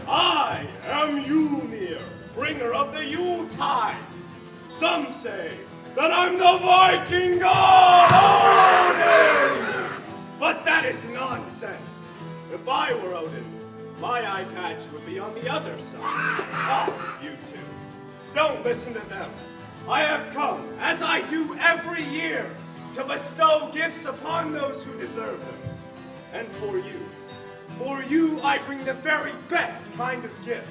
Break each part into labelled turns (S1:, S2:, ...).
S1: I am Ymir, bringer of the Yuletide. Some say that I'm the Viking god Odin! But that is nonsense. If I were Odin, my eye patch would be on the other side. Oh, you two. Don't listen to them. I have come, as I do every year, to bestow gifts upon those who deserve them. And for you I bring the very best kind of gift,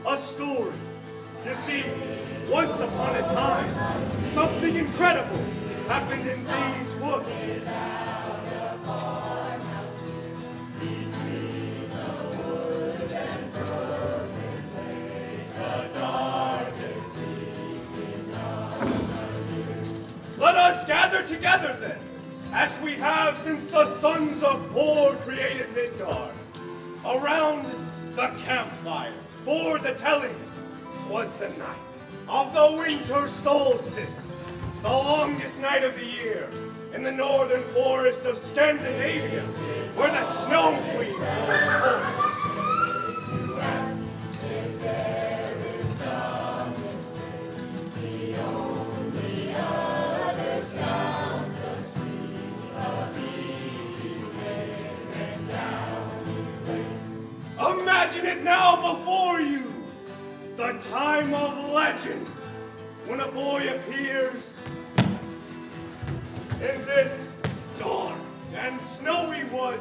S1: a story. You see, once upon a time, something incredible happened in these woods. Let us gather together then, as we have since the sons of Thor created Midgard, around the campfire. For the telling was the night of the winter solstice, the longest night of the year, in the northern forest of Scandinavian, where the snow queen was born. Imagine it now before you, the time of legend, when a boy appears in this dark and snowy wood,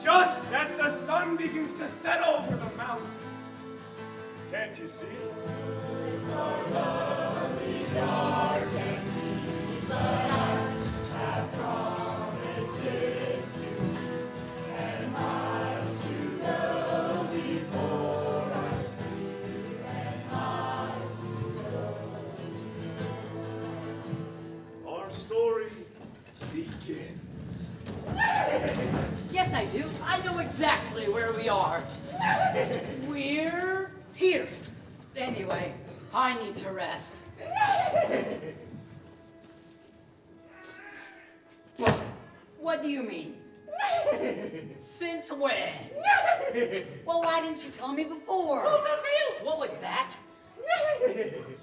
S1: just as the sun begins to set over the mountains. Can't you see? It's so lovely, dark and deep, but I have promises to me, and miles to go before I see, and miles to go. Our story begins.
S2: Yes, I do. I know exactly where we are. We're here. Anyway, I need to rest. What do you mean? Since when? Well, why didn't you tell me before?
S3: Oh, good for you.
S2: What was that?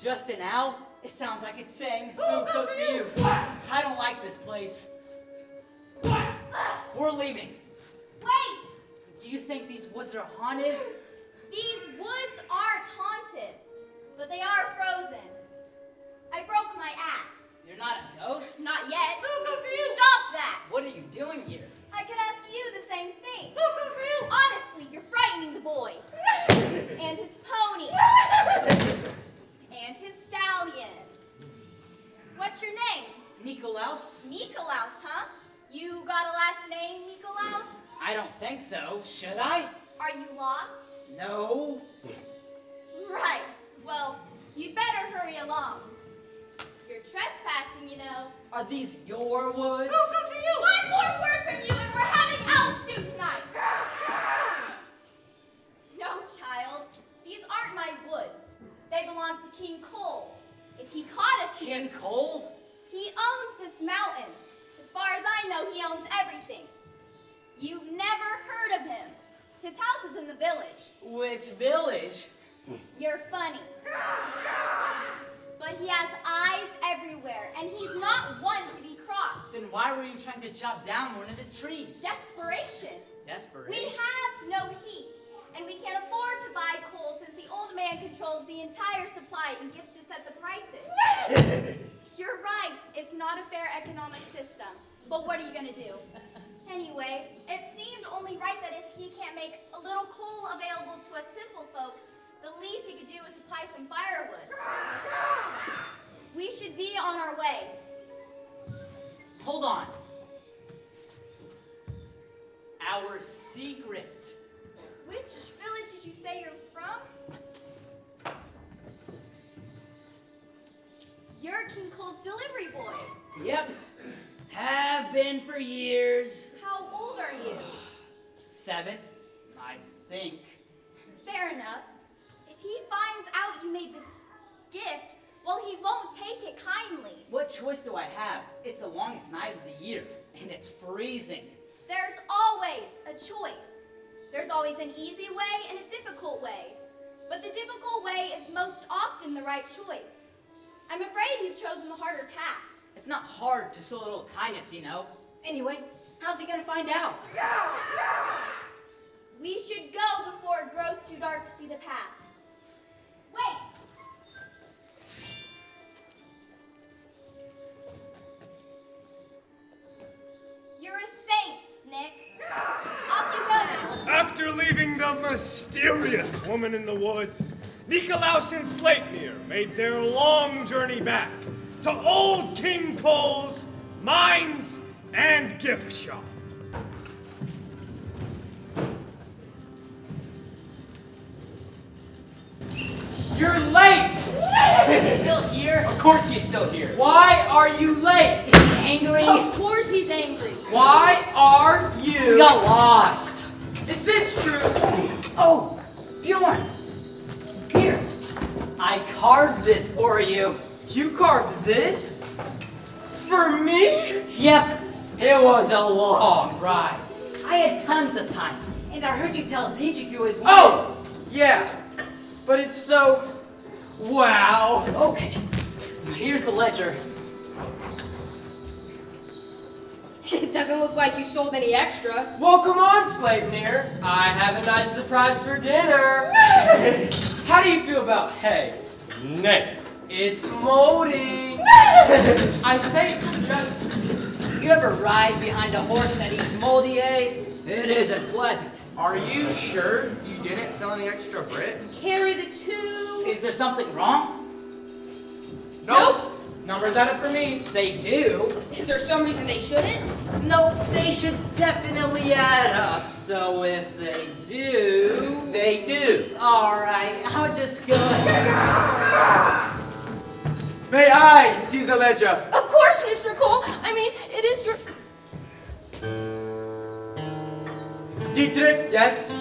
S2: Just an owl? It sounds like it's saying,
S3: Oh,
S2: "Who goes
S3: good
S2: for
S3: for
S2: you?"
S3: you.
S2: I don't like this place. We're leaving.
S4: Wait!
S2: Do you think these woods are haunted?
S4: These woods aren't haunted, but they are frozen. I broke my axe.
S2: You're not a ghost?
S4: Not yet.
S3: Oh, good for you.
S4: Stop that!
S2: What are you doing here?
S4: I could ask you the same thing.
S3: Oh, good for you.
S4: Honestly, you're frightening the boy. And his pony. And his stallion. What's your name?
S2: Nikolaus?
S4: Nikolaus, huh? You got a last name, Nikolaus?
S2: I don't think so. Should I?
S4: Are you lost?
S2: No.
S4: Right. Well, you'd better hurry along. You're trespassing, you know.
S2: Are these your woods?
S3: Oh, good for you.
S4: One more word from you and we're having owl stew tonight. No, child. These aren't my woods. They belong to King Cole. If he caught us here...
S2: King Cole?
S4: He owns this mountain. As far as I know, he owns everything. You've never heard of him. His house is in the village.
S2: Which village?
S4: You're funny. But he has eyes everywhere, and he's not one to be crossed.
S2: Then why were you trying to chop down one of his trees?
S4: Desperation.
S2: Desperation?
S4: We have no heat, and we can't afford to buy coal since the old man controls the entire supply and gets to set the prices. You're right, it's not a fair economic system. But what are you gonna do? Anyway, it seemed only right that if he can't make a little coal available to us simple folk, the least he could do is supply some firewood. We should be on our way.
S2: Hold on. Our secret.
S4: Which village did you say you're from? You're King Cole's delivery boy.
S2: Yep. Have been for years.
S4: How old are you?
S2: 7, I think.
S4: Fair enough. If he finds out you made this gift, well, he won't take it kindly.
S2: What choice do I have? It's the longest night of the year, and it's freezing.
S4: There's always a choice. There's always an easy way and a difficult right choice. I'm afraid you've chosen the harder path.
S2: It's not hard to show a little kindness, you know. Anyway, how's he gonna find out?
S4: We should go before it grows too dark to see the path. Wait! You're a saint, Nick. Off you go now.
S1: After leaving the mysterious woman in the woods, Nikolaus and Sleipnir made their long journey back to Old King Cole's mines and gift shop.
S3: You're late!
S2: Is he still here?
S3: Of course he's still here.
S2: Why are you late? Is he angry?
S5: Of course he's angry.
S3: Why are you?
S2: We got lost.
S3: Is this true?
S2: Oh, Bjorn. Here. I carved this for you.
S3: You carved this? For me?
S2: Yep. It was a long ride. I had tons of time, and I heard you tell Dietrich you was
S3: Oh! Yeah. But it's so... Wow.
S2: Okay. Here's the ledger.
S5: It doesn't look like you sold any extra.
S3: Well, come on, Sleipnir. I have a nice surprise for dinner. How do you feel about hay?
S1: Nay.
S3: It's moldy. I say,
S2: You ever ride behind a horse that eats moldy hay? It isn't pleasant.
S3: are you sure you didn't sell any extra bricks?
S5: Carry the two.
S2: Is there something wrong?
S5: Nope.
S3: Numbers add up for me.
S2: They do.
S5: Is there some reason they shouldn't?
S2: No, they should definitely add up. So if they do...
S3: They do.
S2: Alright, I'll just go.
S3: May I seize a ledger?
S5: Of course, Mr. Cole. I mean, it is your...
S6: Dietrich?
S3: Yes?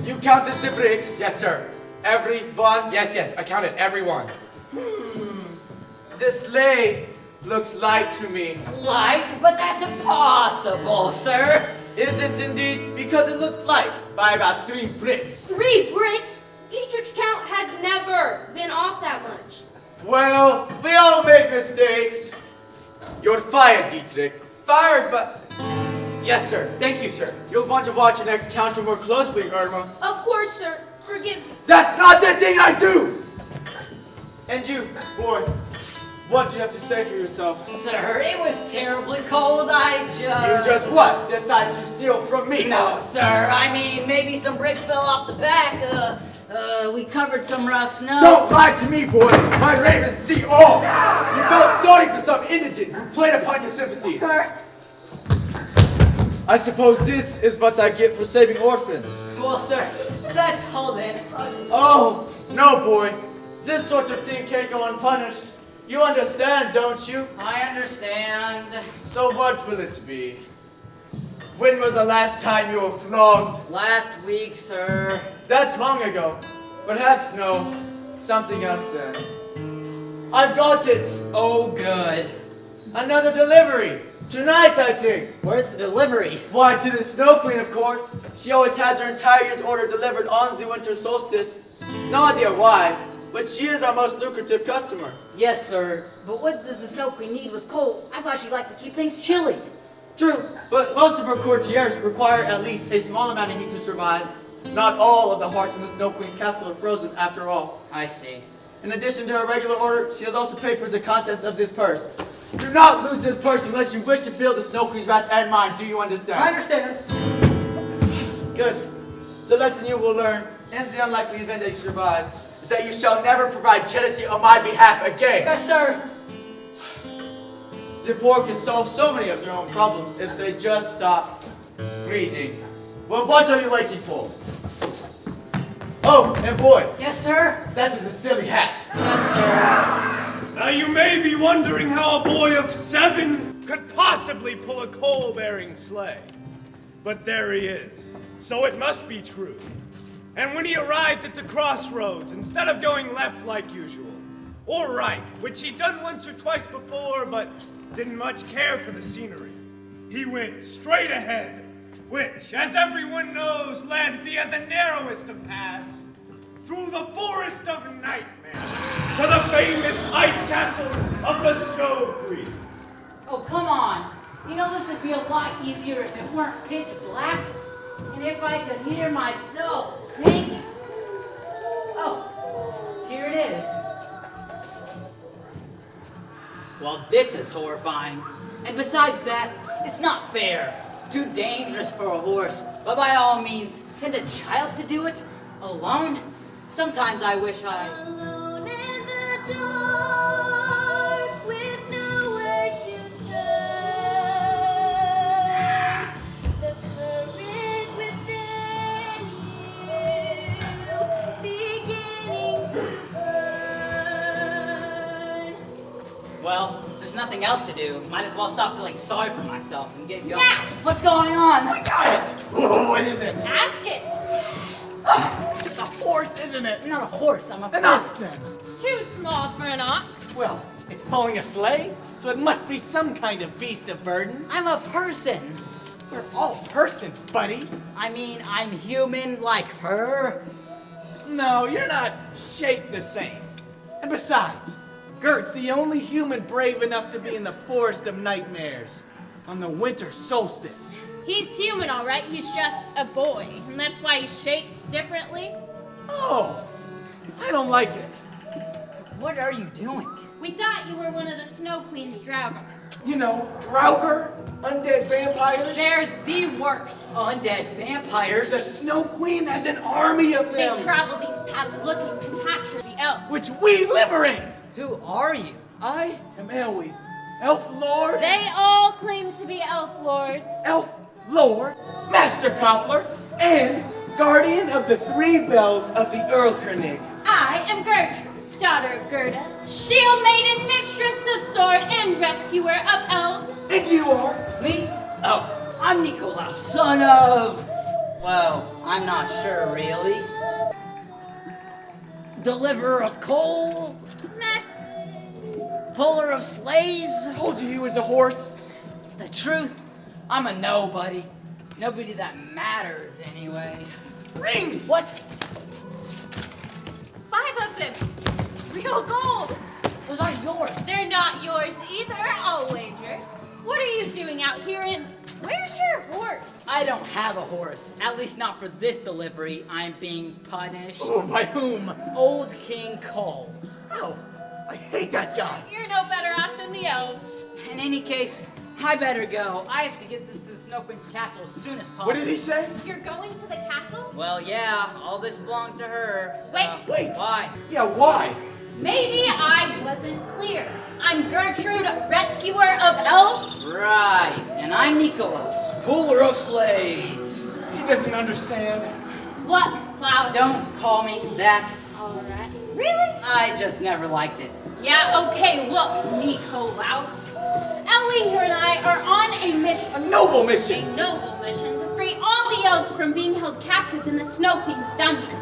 S6: You counted the bricks?
S3: Yes, sir.
S6: Everyone?
S3: Yes, I counted everyone.
S6: The sleigh looks light to me.
S2: Light, but that's impossible, sir.
S6: Is it indeed? Because it looks light by about 3 bricks.
S5: 3 bricks? Dietrich's count has never been off that much.
S6: Well, we all make mistakes. You're fired, Dietrich.
S3: Fired, but...
S6: Yes, sir.
S3: Thank you, sir.
S6: You'll want to watch your next counter more closely, Irma.
S5: Of course, sir. Forgive me.
S6: That's not the thing I do! And you, boy, what do you have to say for yourself?
S2: Sir, it was terribly cold.
S6: You just what? Decided to steal from me?
S2: No, sir. I mean, maybe some bricks fell off the back. We covered some rough snow.
S6: Don't lie to me, boy! My ravens see all! You felt sorry for some indigent who played upon your sympathies.
S2: Sir.
S6: I suppose this is what I get for saving orphans.
S2: Well, sir, that's all then.
S6: Oh, no, boy. This sort of thing can't go unpunished. You understand, don't you?
S2: I understand.
S6: So what will it be? When was the last time you were flogged?
S2: Last week, sir.
S6: That's long ago. Perhaps no. Something else then. I've got it.
S2: Oh, good.
S6: Another delivery. Tonight, I think.
S2: Where's the delivery?
S6: Why, to the Snow Queen, of course. She always has her entire year's order delivered on the winter solstice. No idea why, but she is our most lucrative customer.
S2: Yes, sir. But what does the Snow Queen need with coal? I thought she'd like to keep things chilly.
S6: True, but most of her courtiers require at least a small amount of heat to survive. Not all of the hearts in the Snow Queen's castle are frozen, after all.
S2: I see.
S6: In addition to her regular order, she has also paid for the contents of this purse. Do not lose this purse unless you wish to feel the Snow Queen's wrath and mine. Do you understand?
S3: I understand.
S6: Good. The lesson you will learn, in the unlikely event that you survive, is that you shall never provide charity on my behalf again.
S2: Yes, sir.
S6: The poor can solve so many of their own problems if they just stop greeting. Well, what are you waiting for? Oh, and boy,
S2: Yes, sir.
S6: that is a silly hat.
S2: Yes, sir.
S1: Now you may be wondering how a boy of 7 could possibly pull a coal-bearing sleigh. But there he is, so it must be true. And when he arrived at the crossroads, instead of going left like usual, or right, which he'd done once or twice before, but didn't much care for the scenery, he went straight ahead, which, as everyone knows, led via the narrowest of paths through the forest of nightmare. to the famous ice castle of the Snow Queen.
S2: Oh, come on. You know, this would be a lot easier if it weren't pitch black. And if I could hear myself think. Oh, here it is. Well, this is horrifying. And besides that, it's not fair. Too dangerous for a horse. But by all means, send a child to do it? Alone? Sometimes I wish I...
S4: Alone in the dark with nowhere to turn. The courage within you beginning to burn.
S2: Well, there's nothing else to do. Might as well stop feeling sorry for myself and get going. What's going on?
S7: I got it! Oh, what is it?
S4: Ask it.
S7: It's a horse, isn't it?
S2: I'm not a horse, I'm a
S7: An
S2: person.
S7: ox, then.
S5: It's too small for an ox.
S7: Well, it's pulling a sleigh, so it must be some kind of beast of burden.
S2: I'm a person.
S7: We're all persons, buddy.
S2: I mean, I'm human like her.
S7: No, you're not shaped the same. And besides, Gert's the only human brave enough to be in the Forest of Nightmares on the winter solstice.
S5: He's human, all right. He's just a boy, and that's why he's shaped differently.
S7: Oh, I don't like it.
S2: What are you doing?
S5: We thought you were one of the Snow Queen's Draugr.
S7: You know, Draugr, undead vampires.
S5: They're the worst.
S2: Undead vampires?
S7: The Snow Queen has an army of
S5: They
S7: them,
S5: travel these paths looking to capture the elves.
S7: which we liberate.
S2: Who are you?
S7: I am Elwie, Elf Lord.
S5: They all claim to be elf lords.
S7: Elf Lord, Master Cobbler, and Guardian of the Three Bells of the Erlkönig.
S5: I am Gertrude, daughter of Gerda, shield maiden, mistress of sword, and rescuer of elves.
S7: And you are?
S2: Me? Oh, I'm Nikolaus, son of... Well, I'm not sure, really. Deliverer of coal?
S5: Meh.
S2: Puller of sleighs?
S7: Told you he was a horse.
S2: The truth? I'm a nobody. Nobody that matters, anyway.
S7: Rings!
S2: What?
S5: 5 of them. Real gold.
S2: Those aren't yours.
S5: They're not yours either, I'll wager. What are you doing out here, and where's your horse?
S2: I don't have a horse. At least not for this delivery. I'm being punished.
S7: Oh, by whom?
S2: Old King Cole.
S7: Oh, I hate that guy.
S5: You're no better off than the elves.
S2: In any case, I better go. I have to get this to the Snow Queen's castle as soon as possible.
S7: What did he say?
S5: You're going to the castle?
S2: Well, yeah, all this belongs to her. So.
S5: Wait.
S7: Wait.
S2: Why?
S7: Yeah, why?
S5: Maybe I wasn't clear. I'm Gertrude, rescuer of elves.
S2: Right, and I'm Nikolaus, puller of sleighs.
S7: He doesn't understand.
S5: Look, Klaus.
S2: Don't call me that.
S5: All right. Really?
S2: I just never liked it.
S5: Yeah, okay, look, Nikolaus. Ellie here and I are on a mission.
S7: A noble
S5: A
S7: mission.
S5: noble mission to free all the elves from being held captive in the Snow Queen's dungeon.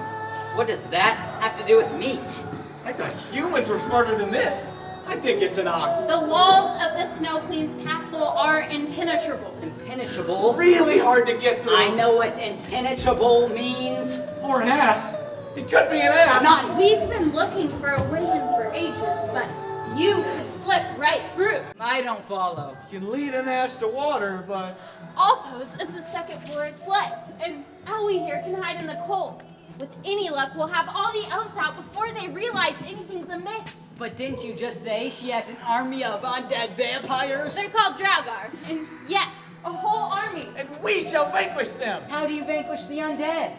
S2: What does that have to do with meat?
S7: I thought humans were smarter than this. I think it's an ox.
S5: The walls of the Snow Queen's castle are impenetrable.
S2: Impenetrable?
S7: Really hard to get through.
S2: I know what impenetrable means.
S7: Or an ass. It could be an ass.
S2: Not
S5: We've been looking for a way in for ages, but you could slip right through.
S2: I don't follow.
S7: You can lead an ass to water, but...
S5: I'll pose as the second floor sled, and Ellie here can hide in the cold. With any luck, we'll have all the elves out before they realize anything's amiss.
S2: But didn't you just say she has an army of undead vampires?
S5: They're called Draugr, and yes, a whole army.
S7: And we shall vanquish them.
S2: How do you vanquish the undead?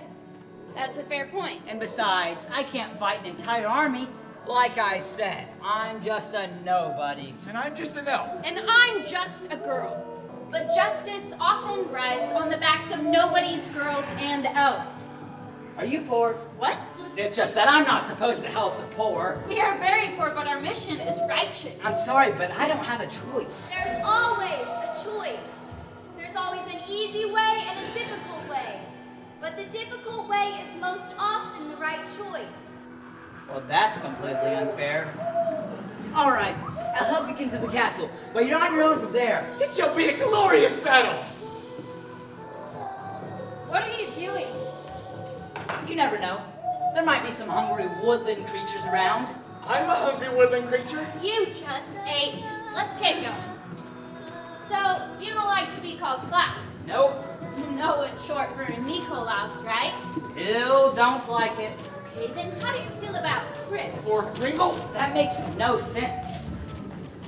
S5: That's a fair point.
S2: And besides, I can't fight an entire army. Like I said, I'm just a nobody.
S7: And I'm just an elf.
S5: And I'm just a girl. But justice often rides on the backs of nobody's girls and elves.
S2: Are you poor?
S5: What?
S2: It's just that I'm not supposed to help the poor.
S5: We are very poor, but our mission is righteous.
S2: I'm sorry, but I don't have a choice.
S4: There's always a choice. There's always an easy way and a difficult way. But the difficult way is most often the right choice.
S2: Well, that's completely unfair. All right, I'll help you get into the castle, but you're on your own from there.
S7: It shall be a glorious battle.
S5: What are you doing?
S2: You never know. There might be some hungry woodland creatures around.
S7: I'm a hungry woodland creature.
S5: You just ate. Let's get going. So, you don't like to be called Klaus?
S2: Nope.
S5: You know it's short for Nikolaus, right?
S2: Still don't like it.
S5: Okay, then how do you feel about Chris?
S7: Or Kringle.
S2: That makes no sense.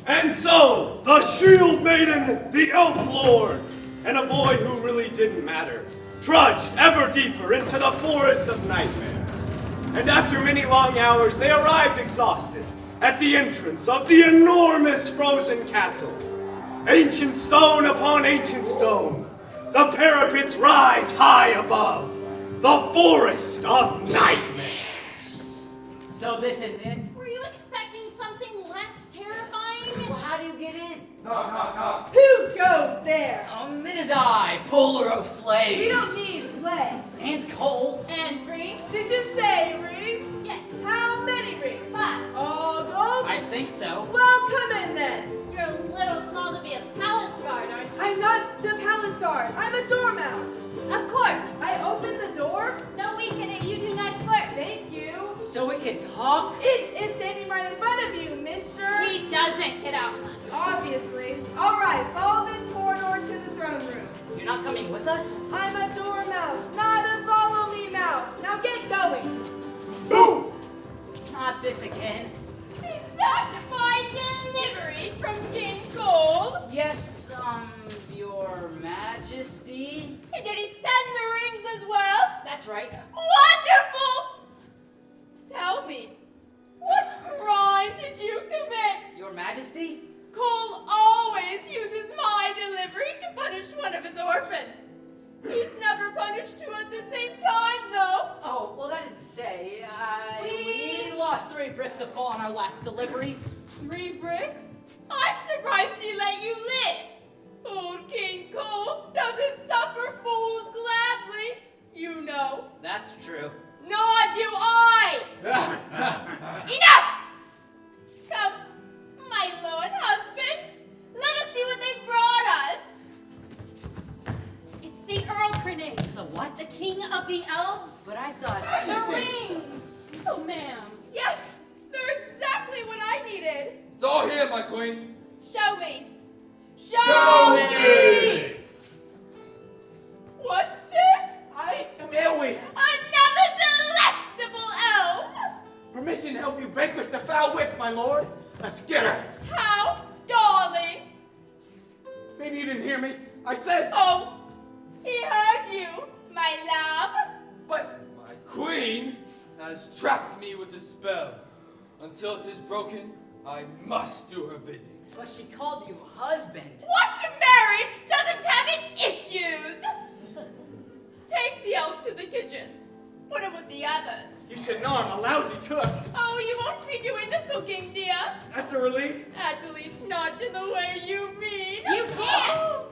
S1: And so, the shield maiden, the elf lord, and a boy who really didn't matter, trudged ever deeper into the forest of nightmares. And after many long hours, they arrived exhausted at the entrance of the enormous frozen castle. Ancient stone upon ancient stone, the parapets rise high above, the forest of nightmares.
S2: So this is it?
S5: Were you expecting something less terrifying?
S2: Well, how do you get in?
S8: Knock, knock, knock. Who goes there?
S2: It is I, puller of slaves.
S8: We don't need sleds.
S2: And coal.
S5: And rings?
S8: Did you say rings?
S5: Yes.
S8: How many rings?
S5: 5.
S8: All gold?
S2: I think so.
S8: Well, come in then.
S5: You're a little small to be a palace guard, aren't you?
S8: I'm not the palace guard. I'm a dormouse.
S5: Of course.
S8: I opened the door.
S5: No weaken it, you do nice work.
S8: Thank you.
S2: So we can talk?
S8: It is standing right in front of you, mister.
S5: He doesn't get out much.
S8: Obviously. All right, follow this corridor to the throne room.
S2: You're not coming with us?
S8: I'm a dormouse, not a follow me mouse. Now get going.
S1: Boom!
S2: Not this again.
S4: Is that my delivery from King Cole?
S2: Yes, your majesty?
S4: And did he send the rings as well?
S2: That's right.
S4: Wonderful! Tell me, what crime did you commit?
S2: Your majesty?
S4: Cole always uses my delivery to punish one of his orphans. He's never punished two at the same time, though.
S2: Oh, well, that is to say,
S5: Please?
S2: we lost 3 bricks of coal on our last delivery.
S4: 3 bricks? I'm surprised he let you live. Old King Cole doesn't suffer fools gladly, you know.
S2: That's true.
S4: Nor do I! Enough! Come, my lord husband, let us see what they've brought us.
S5: It's the Earl Grenade.
S2: The what?
S5: The king of the elves.
S2: But I thought...
S5: The rings. Oh, ma'am.
S4: Yes, they're exactly what I needed.
S9: It's all here, my queen.
S4: Show me. Show me! What's this?
S7: I am Elwie.
S4: Another delectable elf!
S7: Permission to help you vanquish the foul witch, my lord. Let's get her.
S4: How darling!
S7: Maybe you didn't hear me. I said,
S4: Oh, he heard you, my love.
S7: but
S9: My queen has trapped me with a spell. Until it is broken, I must do her bidding.
S2: But she called you husband.
S4: What marriage doesn't have its issues? Take the elf to the kitchens. Put him with the others.
S7: you should know I'm a lousy cook.
S4: Oh, you won't be doing the cooking, dear.
S7: That's a relief.
S4: At least not in the way you mean.
S5: You can't.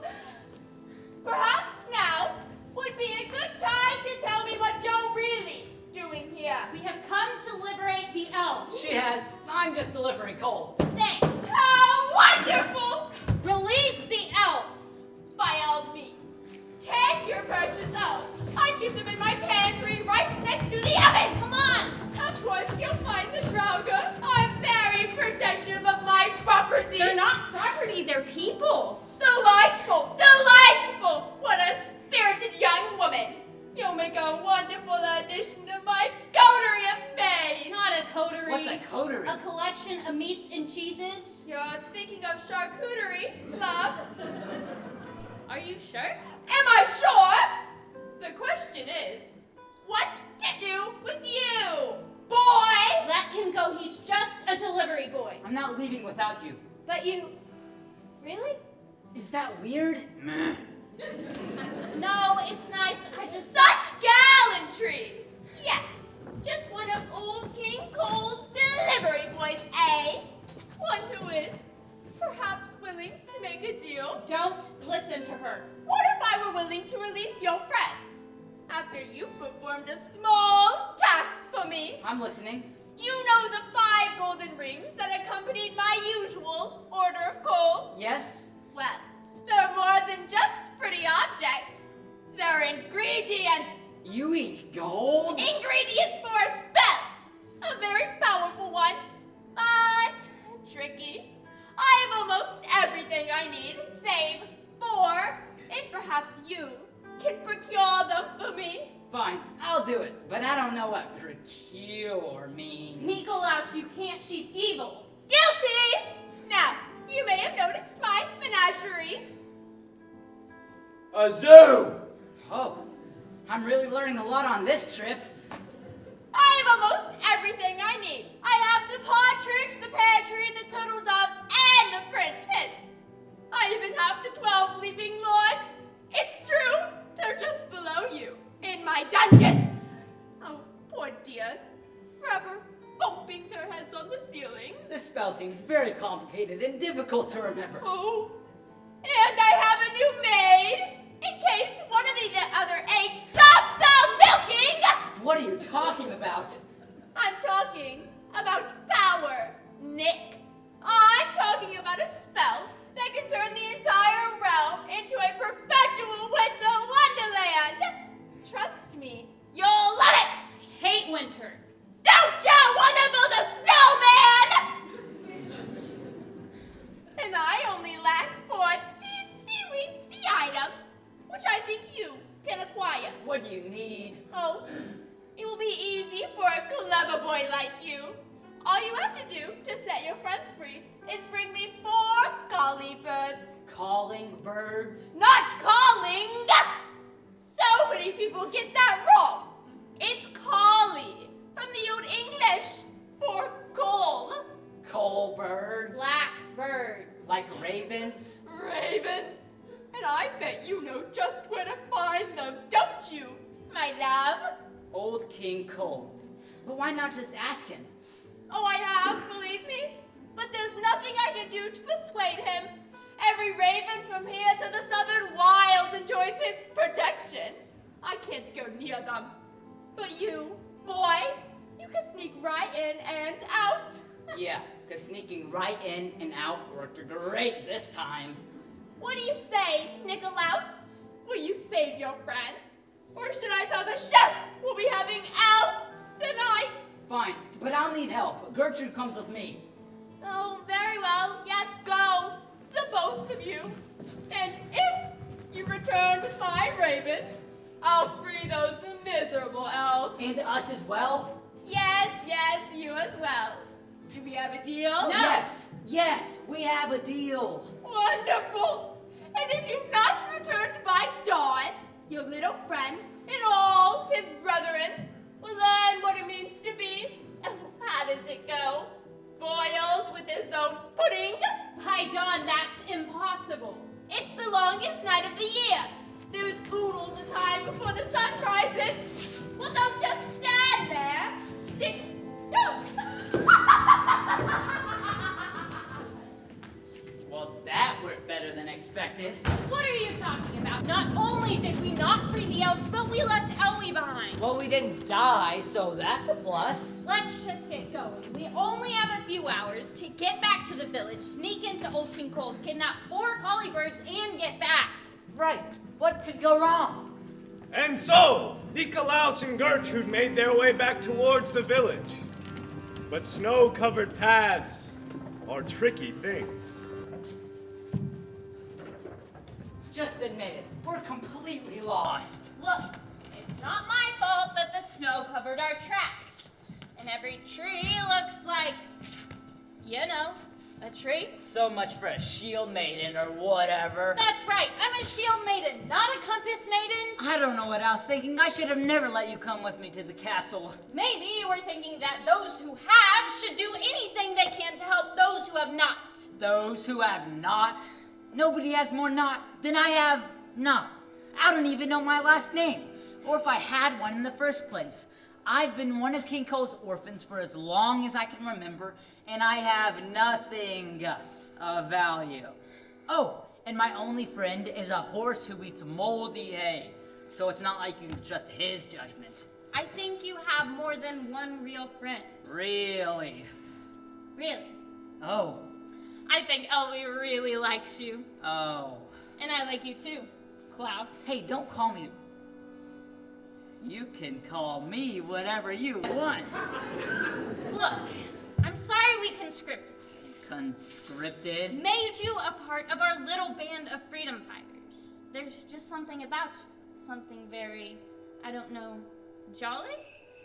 S4: Perhaps now would be a good time to tell me what you're really doing here.
S5: We have come to liberate the elves.
S2: She has. I'm just delivering coal.
S5: Thanks.
S4: How wonderful!
S5: Release the elves.
S4: By all means, take your precious elves. I keep them in my pantry right next to the oven.
S5: Come on.
S4: Of course, you'll find the Drauga. I'm very protective of my property.
S5: They're not property, they're people.
S4: Delightful! Delightful! What a spirited young woman! You'll make a wonderful addition to my coterie of maids!
S5: Not a coterie.
S2: What's a coterie?
S5: A collection of meats and cheeses.
S4: You're thinking of charcuterie, love.
S5: Are you sure?
S4: Am I sure? The question is, what to do with you, boy?
S5: Let him go, he's just a delivery boy.
S2: I'm not leaving without you.
S5: But you... Really?
S2: Is that weird? Meh.
S5: No, it's nice, I just...
S4: Such gallantry! Yes, just one of old King Cole's delivery boys, eh? One who is perhaps willing to make a deal.
S5: Don't listen to her.
S4: What if I were willing to release your friends? After you've performed a small task for me.
S2: I'm listening.
S4: You know the 5 golden rings that accompanied my usual order of coal?
S2: Yes?
S4: Well, they're more than just pretty objects. They're ingredients.
S2: You eat gold?
S4: Ingredients for a spell! A very powerful one, but tricky. I have almost everything I need, save 4, and perhaps you can procure them for me.
S2: Fine, I'll do it, but I don't know what procure means.
S5: Nikolaus, you can't. She's evil.
S4: Guilty! Now, you may have noticed my menagerie.
S9: A zoo!
S2: Oh, I'm really learning a lot on this trip.
S4: I have almost everything I need. I have the partridge, the pear tree, the turtle doves, and the French hens. I even have the 12 leaping lords. It's true, they're just below you, in my dungeons. Oh, poor dears, forever bumping their heads on the ceiling.
S2: This spell seems very complicated and difficult to remember.
S4: Oh, and I have a new maid, in case one of the other eggs stops milking.
S2: What are you talking about?
S4: I'm talking about power, Nick. I'm talking about a spell that can turn the entire realm into a perpetual winter wonderland. Trust me, you'll love it.
S5: I hate winter.
S4: Don't you want to build a snowman? And I only lack 14 seaweed items, which I think you can acquire.
S2: What do you need?
S4: Oh, it will be easy for a clever boy like you. All you have to do to set your friends free is bring me 4 collie birds.
S2: Calling birds?
S4: Not calling! So many people get that wrong. It's collie, from the Old English for coal.
S2: Coal birds?
S5: Blackbirds.
S2: Like ravens?
S4: Ravens. And I bet you know just where to find them, don't you, my love?
S2: Old King Cole. But why not just ask him?
S4: Oh, I have, believe me. But there's nothing I can do to persuade him. Every raven from here to the southern wilds enjoys his protection. I can't go near them. But you, boy, you can sneak right in and out.
S2: Yeah, because sneaking right in and out worked great this time.
S4: What do you say, Nikolaus? Will you save your friends? Or should I tell the chef we'll be having elf tonight?
S2: Fine, but I'll need help. Gertrude comes with me.
S4: Oh, very well. Yes, go. The both of you. And if you return with my ravens, I'll free those miserable elves.
S2: And us as well?
S4: Yes, you as well. Do we have a deal?
S5: No.
S2: Yes, we have a deal.
S4: Wonderful. And if you've not returned by dawn, your little friend and all his brethren will learn what it means to be, how does it go? Boiled with his own pudding?
S5: By dawn, that's impossible.
S4: It's the longest night of the year. There's oodles of time before the sun rises. Well, don't just stand there.
S2: Well, that worked better than expected.
S5: What are you talking about? Not only did we not free the elves, but we left Ellie behind.
S2: Well, we didn't die, so that's a plus.
S5: Let's just get going. We only have a few hours to get back to the village, sneak into Old King Cole's, kidnap 4 collie birds, and get back.
S2: Right. What could go wrong?
S1: And so, Nikolaus and Gertrude made their way back towards the village. But snow-covered paths are tricky things.
S2: Just admit it. We're completely lost.
S5: Look, it's not my fault that the snow covered our tracks. And every tree looks like, you know, a tree.
S2: So much for a shield maiden or whatever.
S5: That's right, I'm a shield maiden, not a compass maiden.
S2: I don't know what I was thinking. I should have never let you come with me to the castle.
S5: Maybe you were thinking that those who have should do anything they can to help those who have not.
S2: Those who have not? Nobody has more not than I have not. I don't even know my last name, or if I had one in the first place. I've been one of King Cole's orphans for as long as I can remember, and I have nothing of value. Oh, and my only friend is a horse who eats moldy hay, so it's not like you trust his judgment.
S5: I think you have more than one real friend.
S2: Really?
S5: Really.
S2: Oh.
S5: I think Ellie really likes you.
S2: Oh.
S5: And I like you too, Klaus.
S2: Hey, don't call me... You can call me whatever you want.
S5: Look, I'm sorry we conscripted you.
S2: Conscripted?
S5: Made you a part of our little band of freedom fighters. There's just something about you. Something very, I don't know, jolly?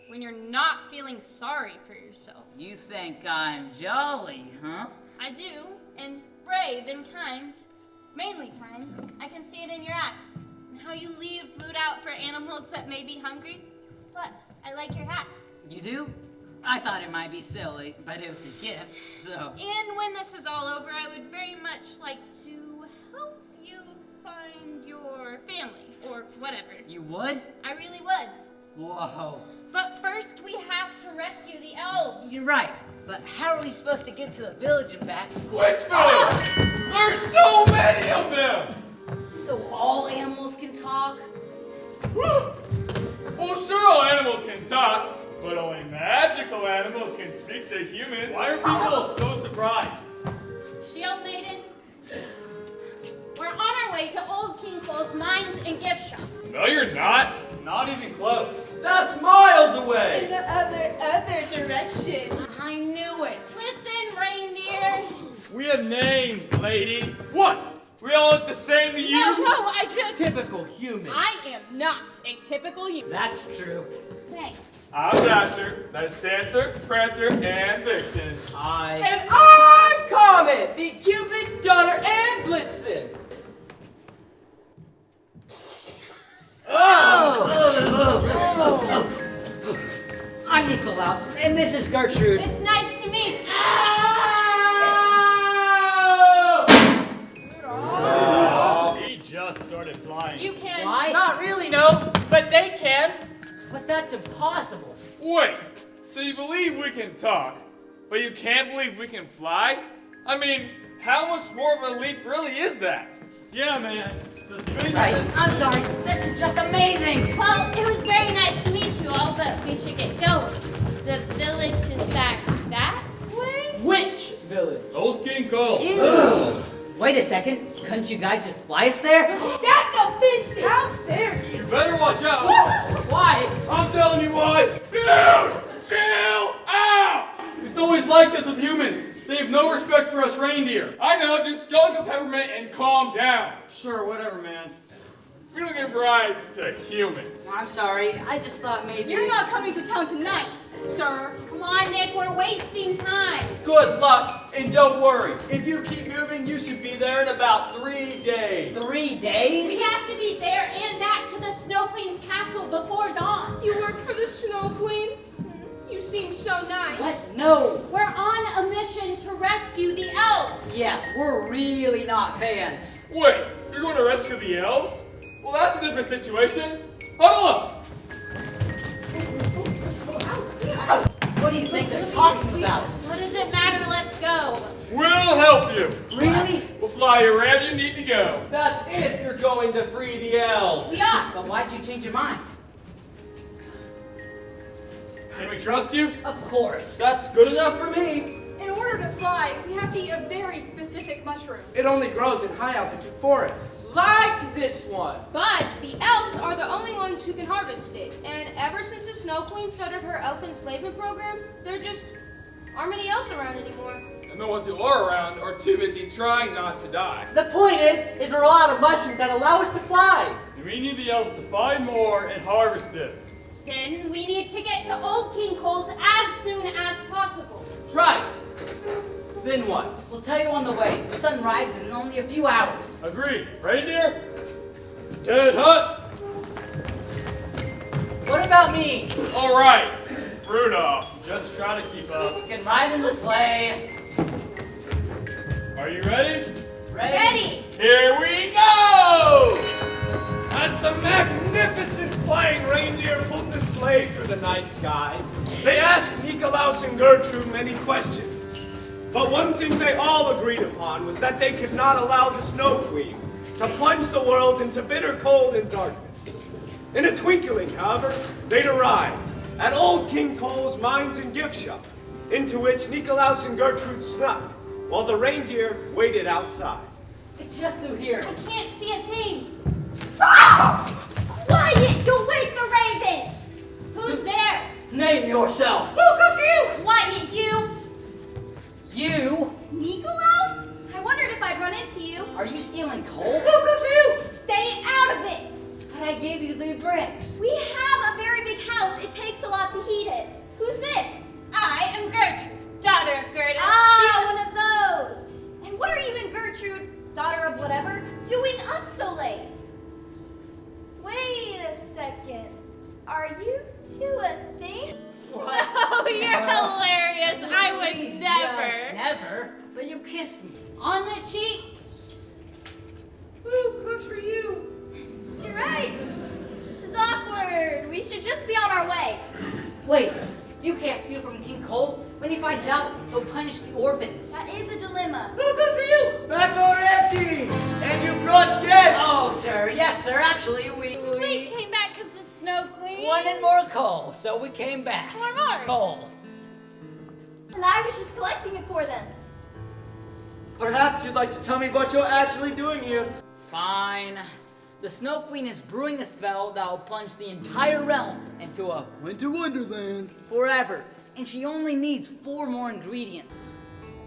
S5: When you're not feeling sorry for yourself.
S2: You think I'm jolly, huh?
S5: I do, and brave and kind. Mainly kind. I can see it in your eyes. And how you leave food out for animals that may be hungry. Plus, I like your hat.
S2: You do? I thought it might be silly, but it was a gift, so...
S5: And when this is all over, I would very much like to help you find your family, or whatever.
S2: You would?
S5: I really would.
S2: Whoa.
S5: But first, we have to rescue the elves.
S2: You're right, but how are we supposed to get to the village and back?
S9: Which village? There's so many of them!
S2: So all animals can talk?
S9: Well, sure, all animals can talk, but only magical animals can speak to humans. Why are people so surprised?
S5: Shield Maiden, we're on our way to Old King Cole's mines and gift shop.
S9: No, you're not. Not even close.
S6: That's miles away!
S8: In the other direction.
S2: I knew it.
S5: Listen, reindeer.
S9: We have names, lady. What? We all look the same to you?
S5: No, I just...
S6: Typical human.
S5: I am not a typical human.
S2: That's true.
S5: Thanks.
S9: I'm Dasher. That's Dancer, Prancer, and Vixen.
S3: And I'm Comet, the Cupid, Donner, and Blitzen.
S2: I'm Nikolaus, and this is Gertrude.
S5: It's nice to meet you.
S9: He just started flying.
S5: You can...
S2: Why?
S3: Not really, no, but they can.
S2: But that's impossible.
S9: Wait, so you believe we can talk, but you can't believe we can fly? I mean, how much more of a leap really is that? Yeah, man.
S2: Right, I'm sorry. This is just amazing.
S5: Well, it was very nice to meet you all, but we should get going. The village is back that way?
S3: Which village?
S9: Old King Cole.
S2: Wait a second. Couldn't you guys just fly us there?
S5: That's offensive!
S8: How dare you?
S9: You better watch out.
S2: Why?
S9: I'm telling you why. Dude, chill out. It's always like this with humans. They have no respect for us reindeer. I know, just go to Pavement and calm down. Sure, whatever, man. We don't give rides to humans.
S2: I'm sorry. I just thought maybe...
S5: You're not coming to town tonight, sir. Come on, Nick, we're wasting time.
S6: Good luck, and don't worry. If you keep moving, you should be there in about 3 days.
S2: 3 days?
S5: We have to be there and back to the Snow Queen's castle before dawn.
S8: You work for the Snow Queen? You seem so nice.
S2: What? No.
S5: We're on a mission to rescue the elves.
S2: Yeah, we're really not fans.
S9: Wait, you're going to rescue the elves? Well, that's a different situation. Huddle up!
S2: What do you think they're talking about?
S5: What does it matter? Let's go.
S9: We'll help you.
S2: Really?
S9: We'll fly you wherever you need to go.
S6: That's if you're going to free the elves.
S5: We are.
S2: But why'd you change your mind?
S9: Can we trust you?
S2: Of course.
S6: That's good enough for me.
S8: In order to fly, we have to eat a very specific mushroom.
S6: It only grows in high altitude forests.
S3: Like this one.
S8: But the elves are the only ones who can harvest it. And ever since the Snow Queen started her elf enslavement program, there just aren't many elves around anymore.
S9: And the ones who are around are too busy trying not to die.
S3: The point is we're all out of mushrooms that allow us to fly.
S9: And we need the elves to find more and harvest them.
S5: Then we need to get to Old King Cole's as soon as possible.
S3: Right. Then what?
S2: We'll tell you on the way. The sun rises in only a few hours.
S9: Agreed. Reindeer? Get hut?
S3: What about me?
S9: All right. Rudolph, just try to keep up.
S2: You can ride in the sleigh.
S9: Are you ready?
S5: Ready?
S9: Here we go!
S1: As the magnificent flying reindeer pulled the sleigh through the night sky, they asked Nikolaus and Gertrude many questions. But one thing they all agreed upon was that they could not allow the Snow Queen to plunge the world into bitter cold and darkness. In a twinkling, however, they'd arrived at Old King Cole's mines and gift shop, into which Nikolaus and Gertrude snuck, while the reindeer waited outside.
S2: It just flew here.
S5: I can't see a thing.
S4: Quiet! You'll wake the ravens!
S5: Who's there?
S2: Name yourself.
S8: Who goes for you?
S4: Why, you?
S2: You?
S4: Nikolaus? I wondered if I'd run into you.
S2: Are you stealing coal?
S8: Who goes for you?
S4: Stay out of it.
S2: But I gave you 3 bricks.
S4: We have a very big house. It takes a lot to heat it. Who's this?
S5: I am Gertrude, daughter of Gertrude.
S4: Ah, one of those. And what are you and Gertrude, daughter of whatever, doing up so late? Wait a second. Are you two a thing?
S2: What?
S5: Oh, you're hilarious. I would
S2: Just
S5: never.
S2: Never? But you kissed me.
S5: On the cheek.
S8: Who goes for you?
S4: You're right. This is awkward. We should just be on our way.
S2: Wait, you can't steal from King Cole. When he finds out, he'll punish the orphans.
S4: That is a dilemma.
S8: Who goes for you?
S6: Back door empty! And you brought guests!
S2: Oh, sir. Yes, sir. Actually, we
S5: We came back because the Snow Queen.
S2: wanted more coal, so we came back.
S5: More.
S2: Coal.
S4: And I was just collecting it for them.
S6: Perhaps you'd like to tell me what you're actually doing here.
S2: Fine. The Snow Queen is brewing a spell that will plunge the entire realm into a
S10: Winter Wonderland.
S2: forever. And she only needs 4 more ingredients.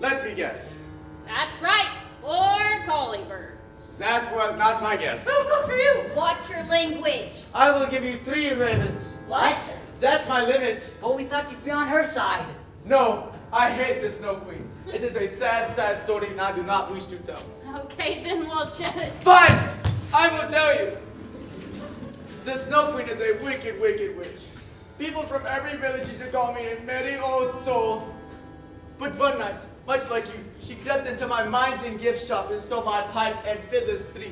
S11: Let me guess.
S5: That's right. 4 collie birds.
S11: That was not my guess.
S8: Who goes for you?
S4: Watch your language.
S6: I will give you 3 ravens.
S2: What?
S6: That's my limit.
S2: But we thought you'd be on her side.
S6: No, I hate the Snow Queen. It is a sad, sad story and I do not wish to tell.
S5: Okay, then we'll just.
S6: Fine! I will tell you. The Snow Queen is a wicked, wicked witch. People from every village used to call me a merry old soul. But one night, much like you, she crept into my mines and gift shop and stole my pipe and fiddler's 3.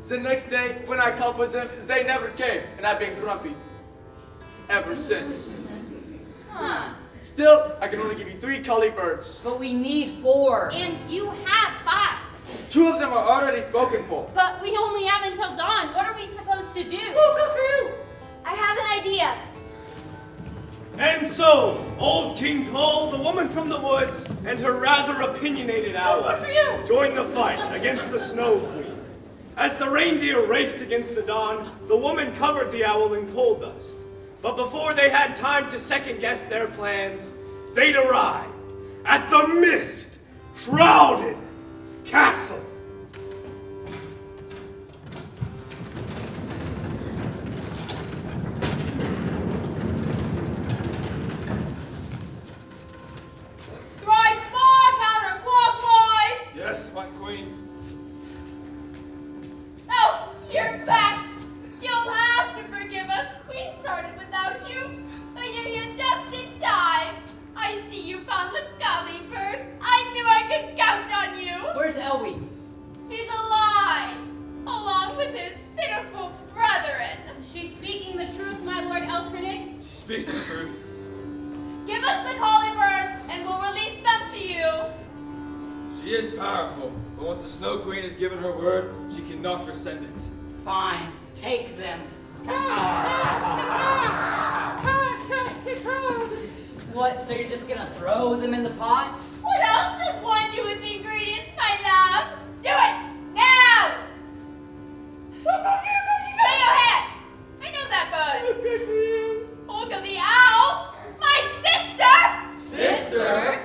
S6: The next day, when I called for them, they never came, and I've been grumpy ever since.
S4: Huh.
S6: Still, I can only give you 3 collie birds.
S2: But we need 4.
S5: And you have 5.
S6: 2 of them are already spoken for.
S5: But we only have until dawn. What are we supposed to do?
S8: Who goes for you?
S4: I have an idea.
S1: And so, old King Cole, the woman from the woods, and her rather opinionated owl
S8: Good for you.
S1: joined the fight against the Snow Queen. As the reindeer raced against the dawn, the woman covered the owl in coal dust. But before they had time to second-guess their plans, they'd arrived at the mist-shrouded castle.
S8: Thrice more counterclockwise.
S1: Yes, my queen.
S8: Oh, you're back. You'll have to forgive us. We started without you, but you're just in time. I see you found the gully birds. I knew I could count on you.
S2: Where's Elwie?
S8: He's alive, along with his pitiful brethren.
S5: Is she speaking the truth, my lord Elkernick?
S1: She speaks the truth.
S8: Give us the collie birds, and we'll release them to you.
S12: She is powerful, but once the Snow Queen has given her word, she cannot rescind it.
S2: Fine. Take them. What, so you're just gonna throw them in the pot?
S8: What else does one do with the ingredients, my love? Do it now! Stay ahead! I know that bud. Look at the owl! My sister!
S6: Sister?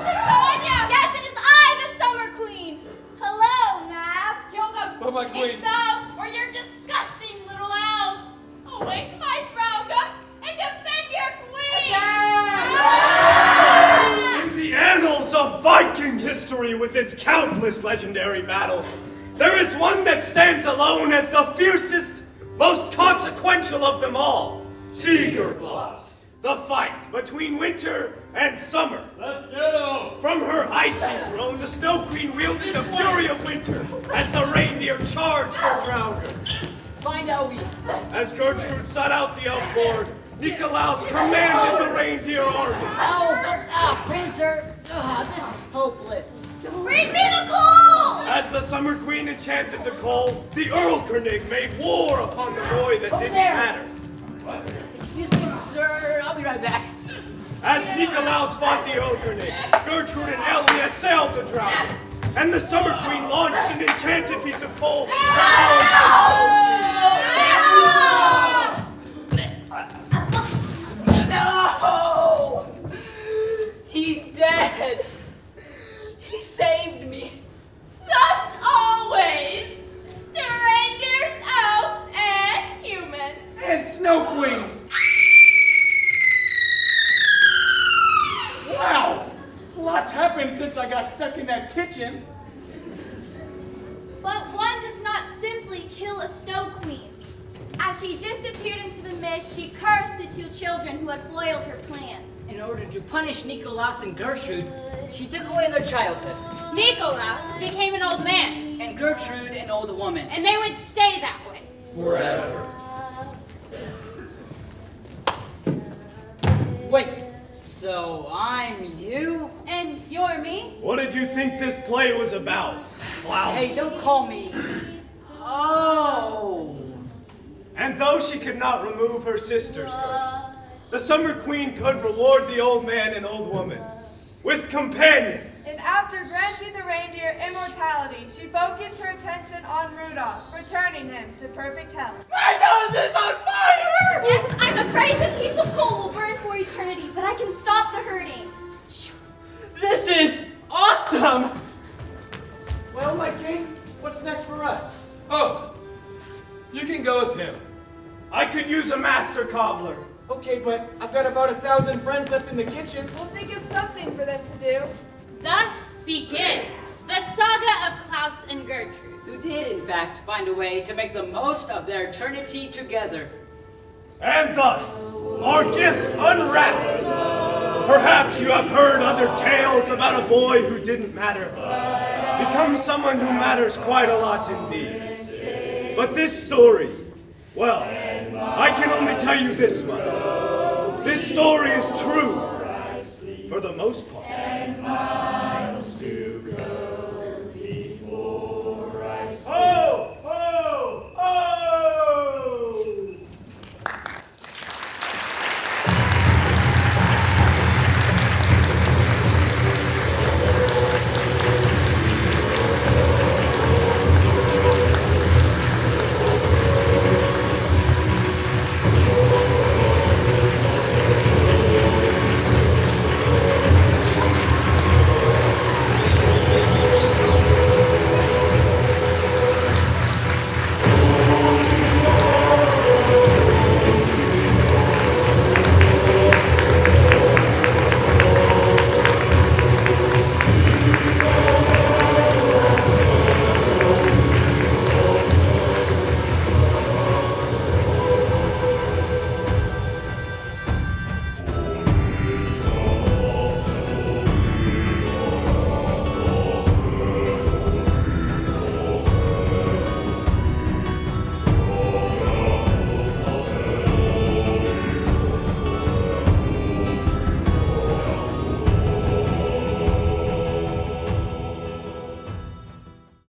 S8: Tanya!
S4: Yes, it is I, the Summer Queen. Hello, Mab.
S8: Kill them!
S12: Oh, my queen.
S8: It's thou or your disgusting little owls! Awake my Drauga and defend your queen!
S1: In the annals of Viking history with its countless legendary battles, there is one that stands alone as the fiercest, most consequential of them all, Sigerblood, the fight between winter and summer.
S12: Let's get him!
S1: From her icy throne, the Snow Queen wielded the fury of winter as the reindeer charged her Drauga.
S2: Find Elwie.
S1: As Gertrude sought out the elf lord, Nikolaus commanded the reindeer army.
S2: Prancer. This is hopeless.
S8: Bring me the coal!
S1: As the Summer Queen enchanted the coal, the Erlkönig made war upon the boy that
S2: Over
S1: didn't
S2: there.
S1: matter.
S2: Excuse me, sir. I'll be right back.
S1: As Nikolaus fought the Erlkönig, Gertrude and Ellie assailed the Drauga, and the Summer Queen launched an enchanted piece of coal.
S7: since I got stuck in that kitchen.
S4: But one does not simply kill a snow queen. As she disappeared into the mist, she cursed the two children who had foiled her plans.
S2: In order to punish Nikolaus and Gertrude, she took away their childhood.
S5: Nikolaus became an old man,
S2: And Gertrude an old woman.
S5: and they would stay that way.
S12: Forever.
S2: Wait, so I'm you?
S5: And you're me?
S1: What did you think this play was about, Klaus?
S2: Hey, don't call me. Oh.
S1: And though she could not remove her sister's curse, the Summer Queen could reward the old man and old woman with companions.
S10: And after granting the reindeer immortality, she focused her attention on Rudolph, returning him to perfect health.
S6: My nose is on fire!
S4: Yes, I'm afraid the piece of coal will burn for eternity, but I can stop the hurting.
S6: This is awesome!
S7: Well, my king, what's next for us?
S12: Oh, you can go with him.
S1: I could use a master cobbler.
S7: Okay, but I've got about 1,000 friends left in the kitchen.
S10: We'll think of something for them to do.
S5: Thus begins the saga of Klaus and Gertrude.
S2: Who did, in fact, find a way to make the most of their eternity together.
S1: And thus, our gift unwrapped. Perhaps you have heard other tales about a boy who didn't matter, become someone who matters quite a lot indeed. But this story, well, I can only tell you this much. This story is true, for the most part.